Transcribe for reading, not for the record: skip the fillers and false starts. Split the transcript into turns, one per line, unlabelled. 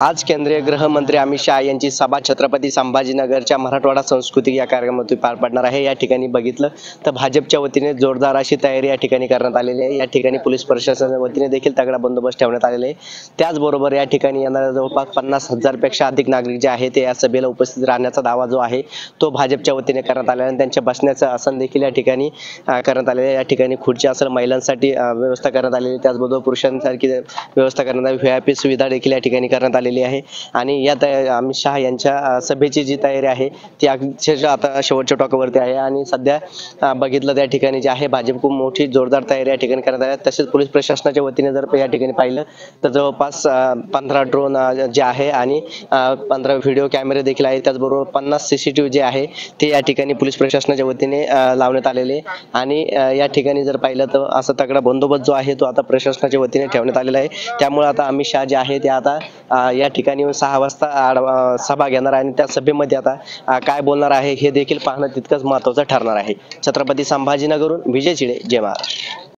आज केंद्रीय गृहमंत्री अमित शहा यांची सभा छत्रपती संभाजीनगरच्या मराठवाडा सांस्कृतिक या कार्यक्रमातून पार पडणार आहे। या ठिकाणी बघितलं तर भाजपच्या वतीने जोरदार अशी तयारी या ठिकाणी करण्यात आलेली आहे। या ठिकाणी पोलीस प्रशासनाच्या वतीने देखील तगडा बंदोबस्त ठेवण्यात आलेला आहे। त्याचबरोबर या ठिकाणी येणाऱ्या जवळपास 50,000 पेक्षा अधिक नागरिक जे आहेत ते या सभेला उपस्थित राहण्याचा दावा जो आहे तो भाजपच्या वतीने करण्यात आलेला आहे। त्यांच्या बसण्याचं आसन देखील या ठिकाणी करण्यात आलेले आहे। या ठिकाणी खुर्ची असेल महिलांसाठी व्यवस्था करण्यात आलेली आहे, त्याचबरोबर पुरुषांसाठी व्यवस्था करण्यात आली, व्हीआयपी सुविधा देखील या ठिकाणी करण्यात आलेली आहे। आणि या अमित शहा यांच्या सभेची जी तयारी आहे ती अक्षरशः आता शेवटच्या टोकावरती आहे। आणि सध्या बघितलं त्या ठिकाणी जे आहे भाजप खूप मोठी जोरदार तयारी या ठिकाणी करण्यात आली आहे। तसेच पोलीस प्रशासनाच्या वतीने जर या ठिकाणी पाहिलं तर जवळपास 15 ड्रोन जे आहे आणि 15 व्हिडिओ कॅमेरे देखील आहेत, त्याचबरोबर 50 CCTV जे आहे ते या ठिकाणी पोलीस प्रशासनाच्या वतीने लावण्यात आलेले। आणि या ठिकाणी जर पाहिलं तर असा तगडा बंदोबस्त जो आहे तो आता प्रशासनाच्या वतीने ठेवण्यात आलेला आहे। त्यामुळे आता अमित शहा जे आहे ते आता या ठिकाणी 6 वाजता सभा घेणार आहे आणि त्या सभेमध्ये आता काय बोलणार आहे हे देखील पाहणं तितकंच महत्त्वाचं ठरणार आहे। छत्रपती संभाजीनगरहून विजय चिडे, जय महाराष्ट्र।